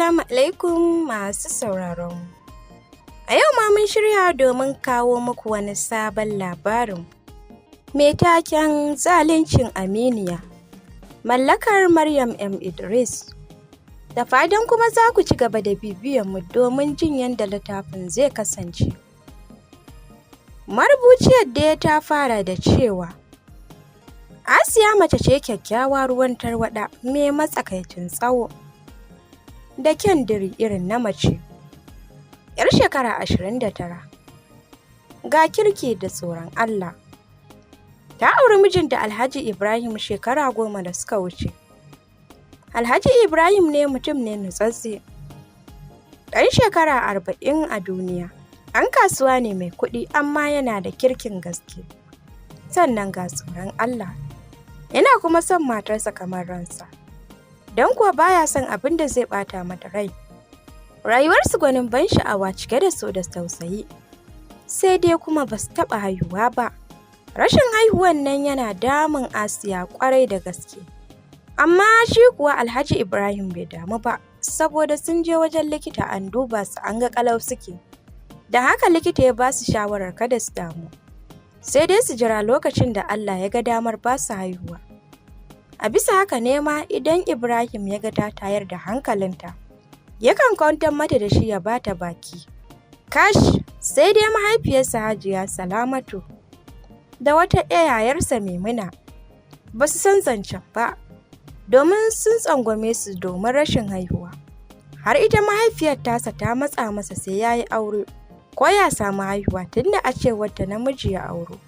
Assalamu alaikum masu sauraron. A yau ma mun shirya domin kawo muku wani sabon labarin. Mai taken Zalincin Aminiya, mallakar Maryam M. Idris. Da fatan kuma za ku ci gaba da bibiyan mu domin jin yadda littafin zai kasance. Marubuciyar da ta fara da cewa, Asiya mace ce kyakkyawa ruwan tarwaɗa mai matsakaicin tsawo da kyan diri irin na mace, 'yar shekara 29, ga kirki da tsoron Allah. Ta auri mijinta Alhaji Ibrahim shekara 10 da suka wuce. Alhaji Ibrahim ne mutum ne nutsatse, ɗan shekara 40 a duniya, ɗan kasuwa ne mai kuɗi amma yana da kirkin gaske, sannan ga tsoron Allah. Yana kuma son matarsa kamar ransa, don kuwa baya son abin da zai ɓata mata rai. Rayuwarsu gwanin ban sha'awa cike da so da tausayi, sai dai kuma ba su taɓa haihuwa ba. Rashin haihuwan nan yana damun Asiya ƙwarai da gaske. Amma shi kuwa Alhaji Ibrahim bai damu ba, saboda sun je wajen likita an duba su an ga ƙalau suke. Da haka likita ya ba su shawarar kada su damu, sai dai su jira lokacin da Allah ya ga damar ba su haihuwa. A bisa haka ne ma idan Ibrahim ya ga ta tayar da hankalinta, yakan kwantar mata da shi ya bata baki. Kash, sai dai mahaifiyarsa Hajiya Salamatu da wata yayarsa Maimuna ba su san zancen ba, domin sun tsangwame su domin rashin haihuwa. Har ita mahaifiyar tasa ta matsa masa sai ya yi aure ko ya samu haihuwa, tunda a cewar ta namiji ya auro.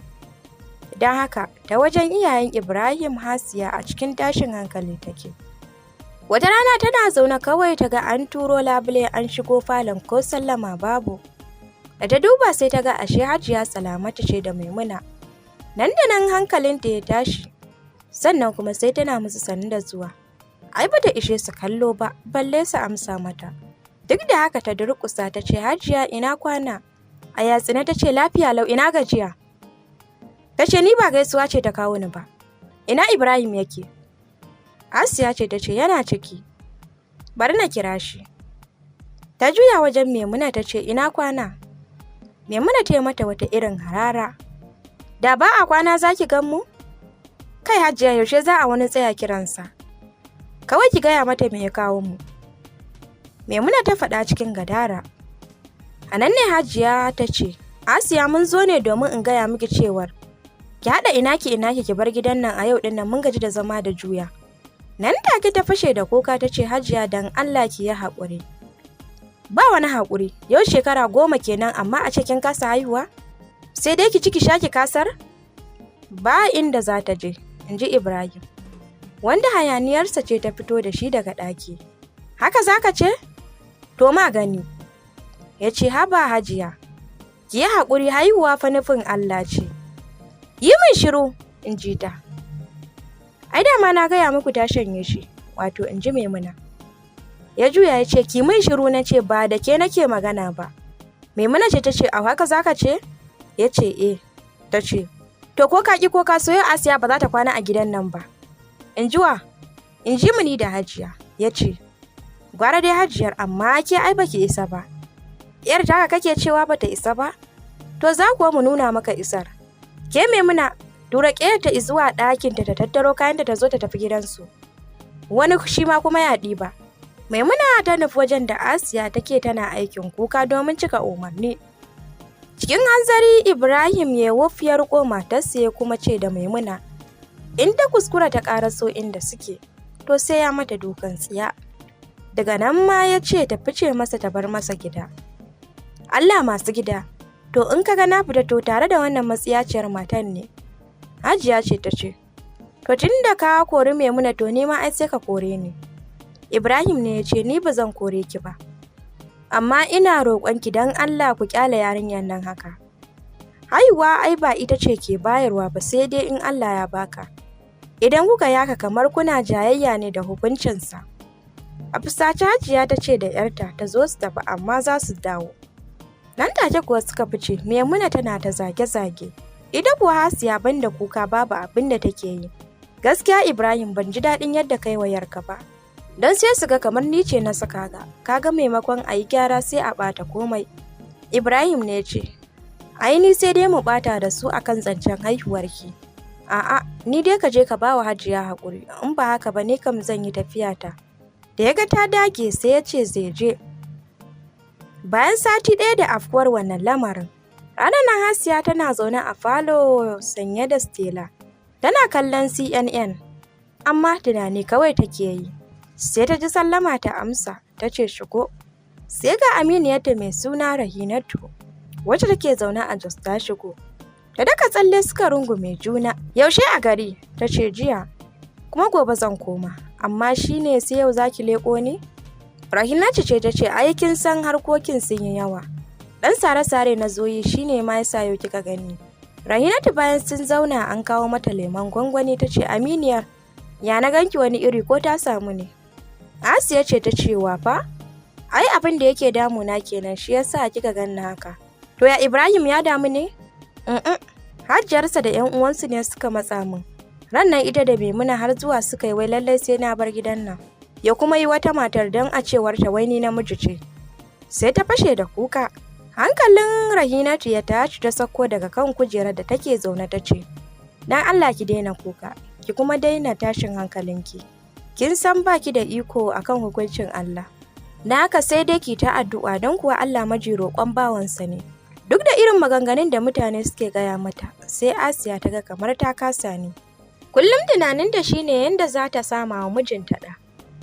Don haka ta wajen iyayen Ibrahim Hasiya a cikin tashin hankali take. Wata rana tana zaune kawai ta ga an turo labule an shigo falon ko sallama babu. Da ta duba sai ta ga ashe Hajiya Salamatu ce da Maimuna. Nan da nan hankalinta ya tashi, sannan kuma sai tana musu sannu da zuwa. Ai bata ishe su kallo ba, balle su amsa mata. Duk da haka ta durƙusa ta ce, Hajiya ina kwana? A yatsine ta ce, lafiya lau, ina gajiya? Ta ce, ni ba gaisuwa ce ta kawo ni ba. Ina Ibrahim yake? Asiya ce ta ce, yana ciki. Bari na kira shi. Ta juya wajen Maimuna ta ce, ina kwana? Maimuna ta yi mata wata irin harara. Da ba a kwana za ki gan mu? Kai Hajiya, yaushe za a wani tsaya kiransa? Kawai ki gaya mata me ya kawo mu. Maimuna ta faɗa cikin gadara. A nan ne Hajiya ta ce, Asiya mun zo ne domin in gaya miki cewar ki haɗa ina ki bar gidan nan a yau ɗin nan, mun gaji da zama da juya. Nan take ta fashe da kuka ta ce, Hajiya dan Allah ki yi haƙuri. Ba wani haƙuri, yau shekara 10 kenan amma a cikin kasa haihuwa? Sai dai ki ci ki sha ki kasar? Ba inda za ta je, in ji Ibrahim, wanda hayaniyarsa ce ta fito da shi daga ɗaki. Haka za ka ce? To ma gani. Ya ce, haba Hajiya, ki yi haƙuri, haihuwa fa nufin Allah ce. Yi min shiru, in ji ta. Ai dama na gaya muku ta shanye shi, wato in ji Maimuna. Ya juya ya ce, ki min shiru na ce, ba da ke nake magana ba. Maimuna ce ta ce, a haka za ka ce? Ya ce, eh. Ta ce, to ko ka ki ko ka so yau Asiya ba za ta kwana a gidan nan ba. In ji wa? In ji mu ni da Hajiya. Ya ce, gwara dai Hajiyar, amma ke ai baki isa ba. Yar taka kake cewa bata isa ba? To za kuwa mu nuna maka isar. Ke Maimuna, tura ƙeyarta zuwa ɗakinta ta tattaro kayanta ta zo ta tafi gidansu. Wani shi ma kuma ya ɗiba. Maimuna ta nufi wajen da Asiya take tana aikin kuka domin cika umarni. Cikin hanzari Ibrahim ya wuf ya riƙo matarsa ya kuma ce da Maimuna, in ta kuskura ta ƙaraso inda suke, to sai ya mata dukan tsiya. Daga nan ma ya ce ta fice masa ta bar masa gida. Allah masu gida, to in ka ga na fita to tare da wannan matsiyaciyar matan ne. Hajiya ce ta ce, to tun da ka kori Maimuna to ni ma ai sai ka kore ni. Ibrahim ne ya ce, ni ba zan kore ki ba, amma ina roƙonki don Allah ku ƙyale yarinyar nan haka. Haihuwa ai ba ita ce ke bayarwa ba, sai dai in Allah ya baka. Idan kuka yaka kamar kuna jayayya ne da hukuncinsa. A fusace Hajiya ta ce da ‘yarta ta zo su tafi amma za su dawo. Nan take kuwa suka fice, Maimuna tana ta zage-zage. Ita kuwa Hasiya banda kuka babu abin da take yi. Gaskiya Ibrahim ban ji daɗin yadda kai wayarka ba. don sai su ga kamar ni ce na saka kaga maimakon a yi gyara sai a ɓata komai. Ibrahim ne ce, ai ni sai dai mu ɓata da su akan zancen haihuwarki. A'a, ni dai ka je ka bawa Hajiya haƙuri, in ba haka ba ni kam zan yi tafiyata. Da ya ga ta dage sai ya ce zai je. Bayan sati ɗaya da afkuwar wannan lamarin, ranar nan Hasiya tana zaune a falo sanye da Stella. Tana kallon CNN, amma tunani kawai take yi. Sai ta ji sallama ta amsa, ta ce shigo. Sai ga aminiyarta mai suna Rahinatu, wacce take zaune a Jos ta shigo. Da daka tsalle suka rungume juna. Yaushe a gari? Ta ce jiya, kuma gobe zan koma. Amma shi ne sai yau zaki leƙo ni? Rahinatu ce ta ce ai kin san harkokin sun yi yawa. Dan sare-sare na zoyi shi ne ma yasa yau kika gani. Rahinatu bayan sun zauna an kawo mata lemon gwangwani ta ce aminiyar, ya na ganki wani iri ko ta samu ne? Asiya ce ta ce wa fa? Ai abin da yake damuna kenan shi yasa kika ganni haka. To ya Ibrahim ya damu ne? Hajjarsa da 'yan uwansu ne suka matsa min. Rannan ita da Maimuna har zuwa suka yi wai lallai sai na bar gidan nan. Ya kuma yi wata matar don a cewar ta wai ni namiji ce. Sai ta fashe da kuka. Hankalin Rahinatu ya tashi ta sako daga kan kujerar da take zaune ta ce, dan Allah ki daina kuka, ki kuma daina tashin hankalinki. Kin san baki da iko akan hukuncin Allah. Na haka sai dai ki ta addu'a don kuwa Allah maji roƙon bawansa ne. Duk da irin maganganun da mutane suke gaya mata, sai Asiya ta ga kamar ta kasa ne. Kullum tunaninta shine yadda za ta sama wa mijinta ɗa,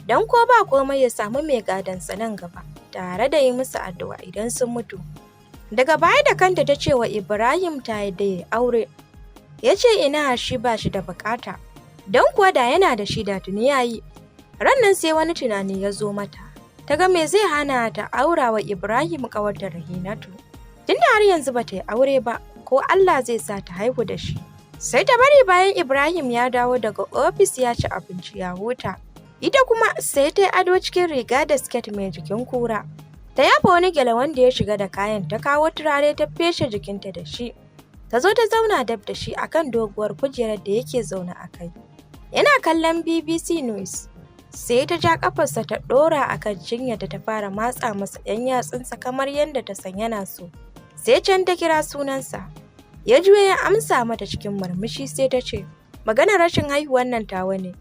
don ko ba komai ya samu mai gadonsa nan gaba, tare da yi musu addu'a idan sun mutu. Daga baya da kanta ta ce wa Ibrahim ta yadda ya aure. Ya ce ina shi ba shi da bukata, don kuwa da yana da shi da tuni ya yi. Rannan sai wani tunani ya zo mata, ta ga me zai hana ta aura wa Ibrahim ƙawarta Rahinatu. Tunda har yanzu ba ta yi aure ba, ko Allah zai sa ta haihu da shi. Sai ta bari bayan Ibrahim ya dawo daga ofis ya ci abinci ya huta. Ita kuma sai ta yi ado cikin riga da siket mai jikin kura. Ta yafa wani gyale wanda ya shiga da kayan, ta kawo turare ta feshe jikinta da shi. Ta zo ta zauna dab da shi akan doguwar kujerar da yake zaune a kai. Yana kallon BBC News. Sai ta ja kafarsa ta ɗora akan cinyarta ta fara matsa masa 'yan yatsunsa kamar yadda ta san yana so. Sai can ta kira sunansa. Ya juya ya amsa mata cikin murmushi sai ta ce, maganar rashin haihuwan nan tawa ne.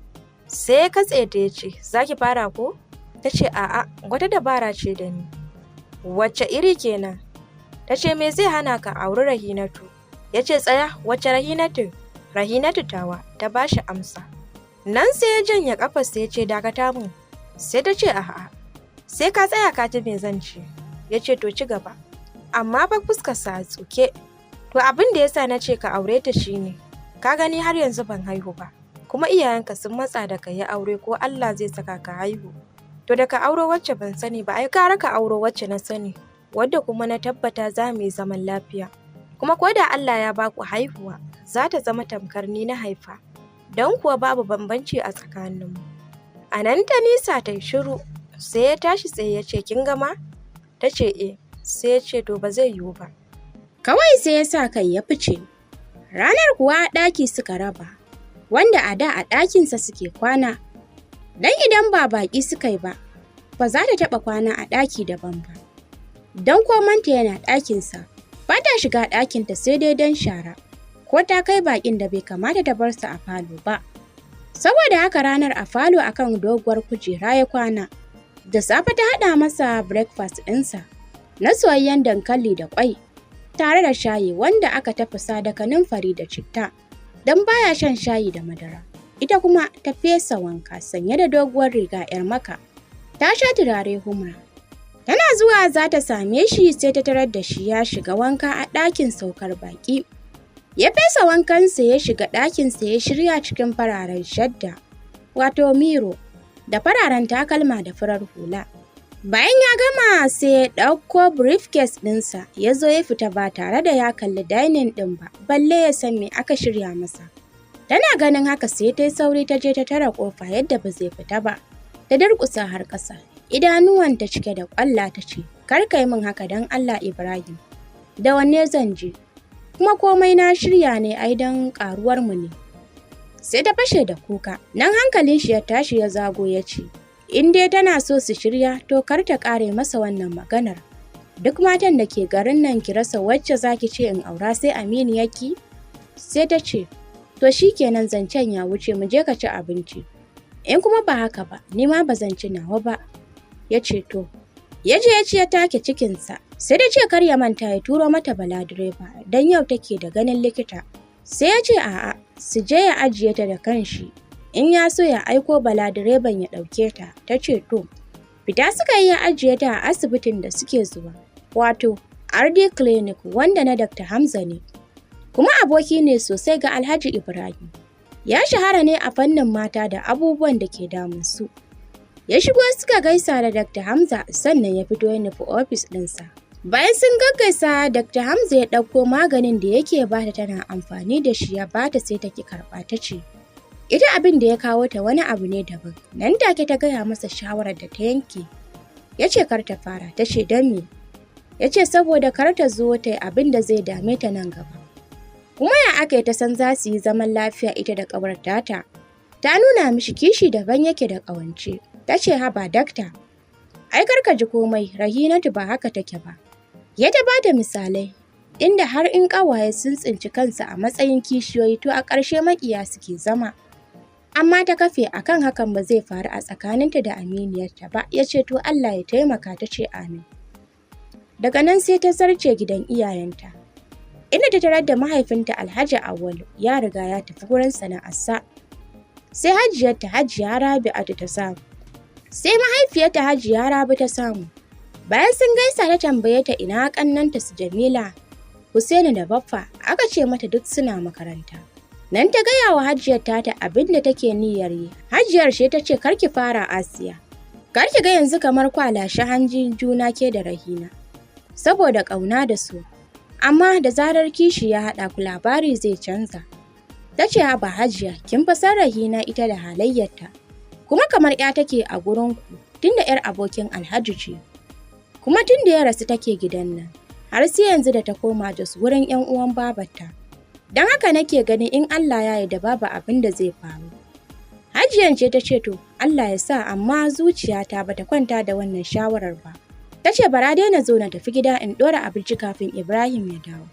Sai ya katse ta ya ce, za ki fara ko? Ta ce a'a, wata dabara ce da ni. Wacce iri kenan? Ta ce me zai hana ka auri Rahinatu? Ya ce tsaya, wacce Rahinatu? Rahinatu tawa, ta ba shi amsa. Nan sai ya janye kafarsa ya ce dakata mu. Sai ta ce a'a, sai ka tsaya ka ji me zan ce. Ya ce to ci gaba. Amma fa fuskarsa a tsuke. To abin da yasa na ce ka aure ta shine, ka gani har yanzu ban haihu ba, kuma iyayenka sun matsa da ka yi aure ko Allah zai saka ka haihu. To da ka auro wacce ban sani ba, ai gara ka auro wacce na sani, wadda kuma na tabbata za mu yi zaman lafiya. Kuma ko da Allah ya baku haihuwa, za ta zama tamkar ni na haifa, don kuwa babu bambanci a tsakaninmu. A nan ta nisa ta yi shiru, sai ya tashi tsaye ya ce kin gama? Ta ce eh. Sai ya ce to ba zai yiwu ba. Kawai sai ya sa kai ya fice. Ranar kuwa ɗaki suka raba, wanda a da a ɗakinsa suke kwana. Dan idan ba baƙi suka yi ba, ba za ta taɓa kwana a ɗaki daban ba. Don komanta yana ɗakinsa, ba ta shiga ɗakinta sai dai don shara, ko ta kai baƙin da bai kamata ta bar su a falo ba. Saboda haka ranar a falo akan doguwar kujera ya kwana. Da safe ta haɗa masa breakfast ɗinsa na soyayyen dankali da ƙwai, tare da shayi wanda aka tafasa da kanumfari da citta, don baya shan shayi da madara. Ita kuma ta fesa wanka sanye da doguwar riga 'yar maka, ta sha turare humra. Tana zuwa za ta same shi sai ta tarar da shi ya shiga wanka a ɗakin saukar baƙi. Ya fesa wankansa ya shiga ɗakinsa ya shirya cikin fararen shadda, wato miro, da fararen takalma da farar hula. Bayan ya gama sai ya ɗauko briefcase ɗinsa ya zo ya fita ba tare da ya kalli dining ɗin ba, balle ya san me aka shirya masa. Tana ganin haka sai ta yi sauri ta je ta tara ƙofa yadda ba zai fita ba. Ta durƙusa har ƙasa, idanuwanta cike da ƙwalla ta ce, kar ka yi min haka don Allah Ibrahim. Da wanne zan je? Kuma komai na shirya ne ai don ƙaruwarmu ne. Sai ta fashe da kuka, nan hankalin shi ya tashi ya zago ya ce, in dai tana so su shirya to kar ta ƙare masa wannan maganar. Duk matan da ke garin nan ki rasa wacce za ki ce in aura sai Aminiyarki? Sai ta ce, to shi kenan zancen ya wuce mu je ka ci abinci. In kuma ba haka ba, ni ma ba zan ci nawa ba. Ya ce to, ya je ya ci ya take cikinsa, sai da ce kar ya manta ya turo mata Bala direba don yau take da ganin likita. Sai ya ce a'a, su je ya ajiye ta da kanshi. In ya so ya aiko Bala direban ya ɗauke ta, ta ce to. Fita suka yi ya ajiye ta a asibitin da suke zuwa, wato RD Clinic wanda na Dr. Hamza ne. Kuma aboki ne sosai ga Alhaji Ibrahim. Ya shahara ne a fannin mata da abubuwan da ke damunsu. Ya shigo suka gaisa da Dr. Hamza sannan ya fito ya nufi ofis ɗinsa. Bayan sun gaggaisa, Dr. Hamza ya ɗauko maganin da yake bata tana amfani da shi ya bata sai ta ki karɓa ta ce, ita abin da ya kawo ta wani abu ne daban. Nan take ta gaya masa shawarar da ta yanke. Ya ce kar ta fara, ta ce don me? Ya ce saboda kar ta zo ta yi abin da zai dame ta nan gaba. Kuma ya aka yi ta san za su yi zaman lafiya ita da ƙawar tata. Ta nuna mishi kishi daban yake da ƙawance. Ta ce haba dakta, ai kar ka ji komai, Rahinatu ba haka take ba. Ya ta ba da misalai, inda har in ƙawaye sun tsinci kansu a matsayin kishiyoyi to a ƙarshe maƙiya suke zama. Amma ta kafe akan hakan ba zai faru a tsakaninta da aminiyarta ba, ya ce to Allah ya taimaka, ta ce amin. Daga nan sai ta zarce gidan iyayenta, inda ta tarar da mahaifinta Alhaji Auwalu ya riga ya tafi wurin sana'arsa. Sai hajiyarta Hajiya Rabi'atu ta samu. Sai mahaifiyarta Hajiya Rabi ta samu. Bayan sun gaisa ta tambaye ta ina ƙannanta su Jamila, Husaini da Baffa, aka ce mata duk suna makaranta. Nan ta gaya wa hajiyar tata abin da take niyyar yi. Hajiyar ce ta ce kar ki fara Asiya. Kar ki ga yanzu kamar kwalashi hanjin juna ke da Rahina. Saboda ƙauna da su. Amma da zarar kishi ya haɗa ku labari zai canza. Ta ce haba Hajiya, kin fa san Rahina ita da halayyarta. Kuma kamar ya take a gurinku tunda 'yar abokin Alhaji ce. Kuma tunda ya rasu take gidan nan. Har sai yanzu da ta koma Jos wurin 'yan uwan babarta. Don haka nake ganin in Allah ya yarda babu abin da zai faru. Hajiyan ce ta ce to Allah ya sa, amma zuciyata bata kwanta da wannan shawarar ba. Ta ce bara dai na zo na tafi gida in ɗora abinci kafin Ibrahim ya dawo.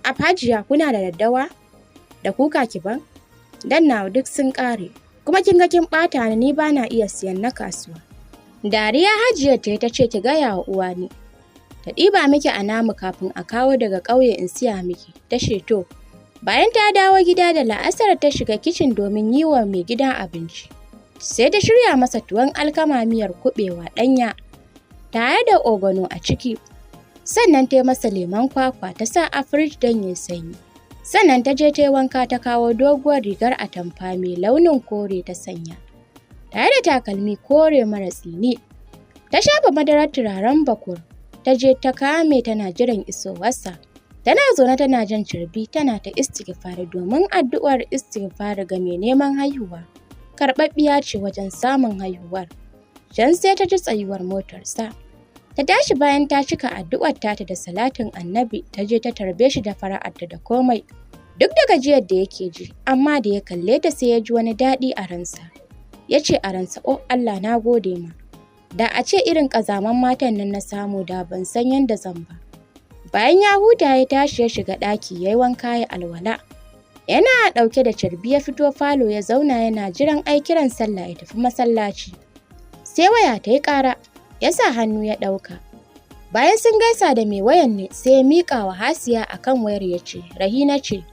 Hajiya kuna da daddawa? Da kuka ki ban? Dan nawa duk sun ƙare. Kuma kin ga kin ɓata ni ba na iya siyan na kasuwa. Dariya Hajiyar ta ce ki gaya wa uwa ni. Ta ɗiba miki a namu kafin a kawo daga ƙauye in siya miki. Ta ce to. Bayan ta dawo gida da la'asar ta shiga kicin domin yi wa mai gida abinci. Sai ta shirya masa tuwon alkama miyar kuɓewa ɗanya tare da ogono a ciki. Sannan ta yi masa lemon kwakwa ta sa a firij don ya sanyi. Sannan ta je ta yi wanka ta kawo doguwar rigar atamfa mai launin kore ta sanya. Tare da takalmi kore mara tsini. Ta shafa madarar turaren bakur. Ta je ta kame tana jiran isowarsa. Tana zaune tana jan carbi tana ta istighfari domin addu'ar istighfari ga mai neman haihuwa. Karɓaɓɓiya ce wajen samun haihuwar. Can sai ta ji tsayuwar motarsa. Ta tashi bayan ta cika addu'ar tata da salatin annabi, ta je ta tarbe shi da fara'arta da komai. Duk da gajiyar da yake ji, amma da ya kalle ta sai ya ji wani daɗi a ransa. Ya ce a ransa, oh Allah na gode ma. Da a ce irin ƙazaman matan nan na samu da ban san yadda zan ba. Bayan ya huta ya tashi ya shiga ɗaki ya yi wanka ya alwala. Yana ɗauke da carbi ya fito falo ya zauna yana jiran ai kiran sallah ya tafi masallaci. Sai waya ta yi ƙara, ya sa hannu ya ɗauka. Bayan sun gaisa da mai wayan ne sai ya miƙa wa Hasiya a kan wayar ya ce, Rahina ce.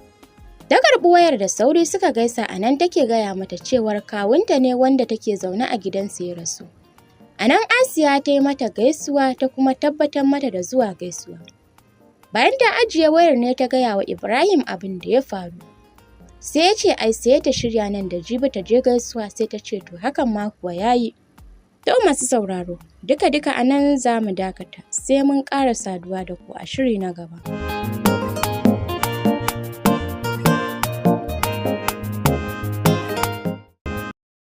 Ta karɓi wayar da sauri suka gaisa, a nan take gaya mata cewar kawunta ne wanda take zaune a gidansa ya rasu. A nan Asiya ta yi mata gaisuwa ta kuma tabbatar mata da zuwa gaisuwa. Bayan ta ajiye wayar ne ta gaya wa Ibrahim abin da ya faru. Sai ya ce ai sai ta shirya nan da jibi ta je gaisuwa, sai ta ce to hakan ma kuwa yayi. To masu sauraro, duka-duka a nan za mu dakata, sai mun ƙara saduwa da ku a shiri na gaba.